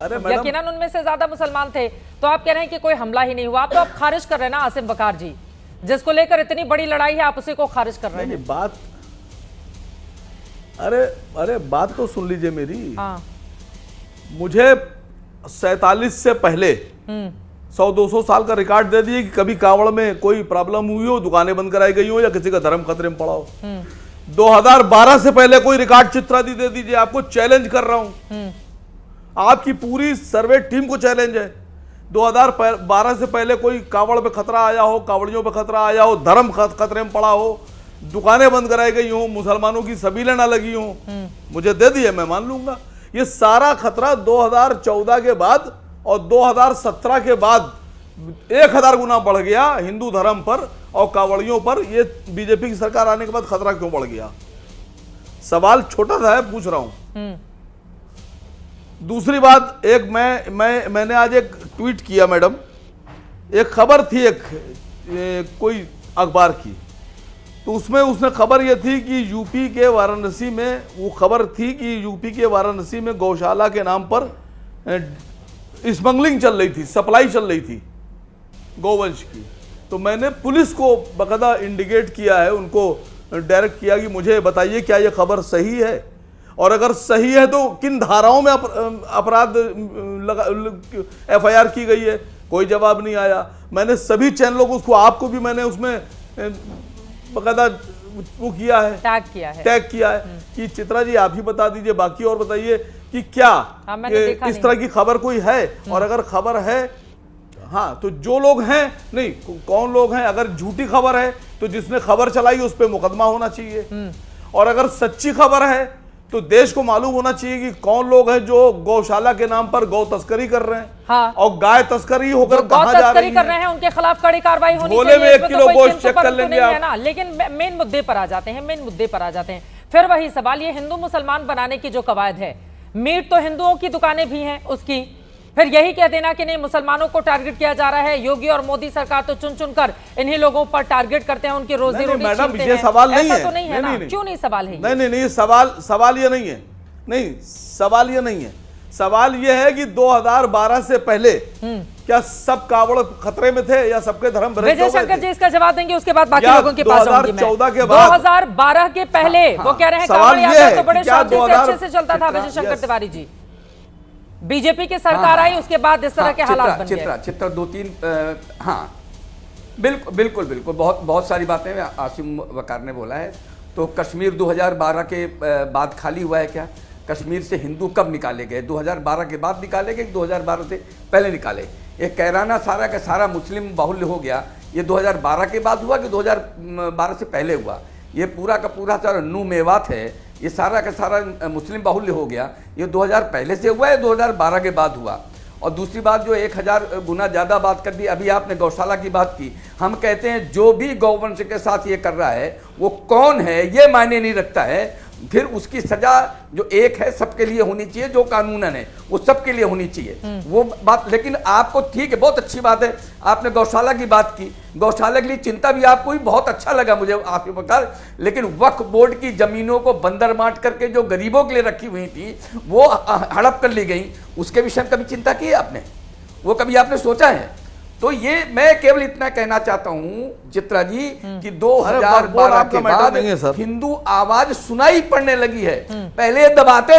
अरे मैडम, यकीनन उनमें से ज्यादा मुसलमान थे, तो आप कह रहे हैं कि कोई हमला ही नहीं हुआ। तो आप खारिज कर रहे हैं ना आसिम बकार जी, जिसको लेकर इतनी बड़ी लड़ाई है, आप उसी को खारिज कर रहे हैं। नहीं बात, अरे बात तो सुन लीजिए मेरी। हाँ। मुझे 47 से पहले 100-200 साल का रिकॉर्ड दे दिए कि कभी कांवड़ में कोई प्रॉब्लम हुई हो, दुकानें बंद कराई गई हो या किसी का धर्म खतरे में पड़ा हो। 2012 से पहले कोई रिकॉर्ड चित्रादी दे दीजिए, आपको चैलेंज कर रहा हूं। आपकी पूरी सर्वे टीम को चैलेंज है। 2012 से पहले कोई कांवड़ पे खतरा आया हो, कांवड़ियों पे खतरा आया हो, धर्म खतरे में पड़ा हो, दुकानें बंद कराई गई हो, मुसलमानों की सबीलें ना लगी हो, मुझे दे दिए, मैं मान लूंगा। ये सारा खतरा 2014 के बाद और 2017 के बाद 1000 गुना बढ़ गया हिंदू धर्म पर और कांवड़ियों पर। ये बीजेपी की सरकार आने के बाद खतरा क्यों बढ़ गया? सवाल छोटा सा है, पूछ रहा हूं। दूसरी बात, एक मैंने आज एक ट्वीट किया मैडम, एक खबर थी कोई अखबार की, तो उसमें उसने खबर ये थी कि यूपी के वाराणसी में, वो खबर थी कि यूपी के वाराणसी में गौशाला के नाम पर स्मगलिंग चल रही थी, सप्लाई चल रही थी गौवंश की। तो मैंने पुलिस को बकायदा इंडिकेट किया है, उनको डायरेक्ट किया कि मुझे बताइए क्या ये खबर सही है, और अगर सही है तो किन धाराओं में अपराध FIR की गई है। कोई जवाब नहीं आया। मैंने सभी चैनलों को, उसको आपको भी मैंने उसमें बकायदा वो किया है, टैग किया है कि चित्रा जी आप ही बता दीजिए, बाकी और बताइए कि क्या इस तरह की खबर कोई है, और अगर खबर है हाँ तो जो लोग हैं, नहीं कौन लोग हैं, अगर झूठी खबर है तो जिसने खबर चलाई उस पर मुकदमा होना चाहिए, और अगर सच्ची खबर है तो देश को मालूम होना चाहिए कि कौन लोग हैं जो गौशाला के नाम पर गौ तस्करी कर रहे हैं। हाँ। और गाय तस्करी होकर कहां जा रही कर रहे हैं, उनके खिलाफ कड़ी कार्रवाई होनी चाहिए। में 1 किलो गोश्त चेक कर लेंगे आप। ना, लेकिन मेन मुद्दे पर आ जाते हैं, फिर वही सवाल, ये हिंदू मुसलमान बनाने की जो कवायद है, मीट तो हिंदुओं की दुकानें भी हैं उसकी, फिर यही कह देना कि नहीं मुसलमानों को टारगेट किया जा रहा है। योगी और मोदी सरकार तो चुन चुनकर इन्हीं लोगों पर टारगेट करते हैं, उनकी रोजी रोटी मैडम ये सवाल नहीं है। तो नहीं है ना? क्यों नहीं सवाल है? नहीं सवाल ये नहीं है। नहीं सवाल ये नहीं है। सवाल ये है कि 2012 से पहले क्या सब कांवड़ खतरे में थे या सबके धर्म भ्रष्ट हो गए थे? विजय शंकर जी इसका जवाब देंगे, उसके बाद बाकी लोगों के पास आऊंगी मैं। 2014 के बाद, 2012 के पहले वो कह रहे हैं कांवड़ यात्रा तो बड़े शांति से अच्छे से चलता था। विजय शंकर तिवारी जी, बीजेपी की सरकार आई उसके बाद इस तरह के हालात बन गए। चित्रा 2-3 हाँ बिल्कुल बहुत सारी बातें आसिम वकार ने बोला है। तो कश्मीर 2012 के बाद खाली हुआ है क्या? कश्मीर से हिंदू कब निकाले गए? 2012 के बाद निकाले गए, 2012 से पहले निकाले? एक कैराना सारा का सारा मुस्लिम बाहुल्य हो गया, ये 2012 के बाद हुआ कि 2012 से पहले हुआ? ये पूरा का पूरा सारा नू मेवात है, ये सारा का सारा मुस्लिम बाहुल्य हो गया, ये 2000 पहले से हुआ है, 2012 के बाद हुआ? और दूसरी बात जो 1000 गुना ज़्यादा बात कर दी, अभी आपने गौशाला की बात की, हम कहते हैं जो भी गौवंश के साथ ये कर रहा है वो कौन है ये मायने नहीं रखता है, फिर उसकी सजा जो एक है सबके लिए होनी चाहिए, जो कानूनन है वो सबके लिए होनी चाहिए वो बात। लेकिन आपको ठीक है, बहुत अच्छी बात है, आपने गौशाला की बात की, गौशाला के लिए चिंता भी आपको ही बहुत अच्छा लगा मुझे आपके बकार। लेकिन वक्फ बोर्ड की जमीनों को बंदर मार करके जो गरीबों के लिए रखी हुई थी वो हड़प कर ली गई, उसके विषय में कभी चिंता की है आपने? वो कभी आपने सोचा है? तो ये मैं केवल इतना कहना चाहता हूं चित्रा जी कि 2012 के बाद हिंदू आवाज सुनाई पड़ने लगी है। पहले दबाते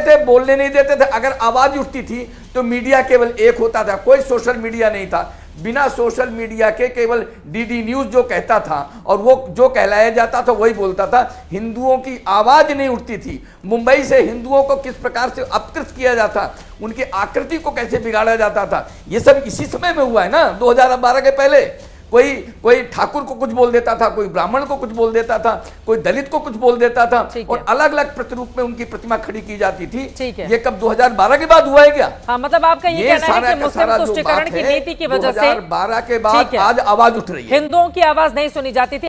थे, बोलने नहीं देते थे। अगर आवाज उठती थी तो मीडिया केवल एक होता था, कोई सोशल मीडिया नहीं था। बिना सोशल मीडिया के केवल डीडी न्यूज जो कहता था और वो जो कहलाया जाता था वही बोलता था। हिंदुओं की आवाज नहीं उठती थी। मुंबई से हिंदुओं को किस प्रकार से अपकृत किया जाता, उनकी आकृति को कैसे बिगाड़ा जाता था, ये सब इसी समय में हुआ है ना। 2012 के पहले कोई ठाकुर को कुछ बोल देता था, कोई ब्राह्मण को कुछ बोल देता था, कोई दलित को कुछ बोल देता था, और अलग अलग प्रतिरूप में उनकी प्रतिमा खड़ी की जाती थी। ये कब 2012 के बाद हुआ है क्या? हाँ, मतलब आपका ये कहना है कि मुस्लिम तुष्टीकरण की नीति की वजह से 2012 के बाद आज आवाज उठ रही है, हिंदुओं की आवाज नहीं सुनी जाती थी।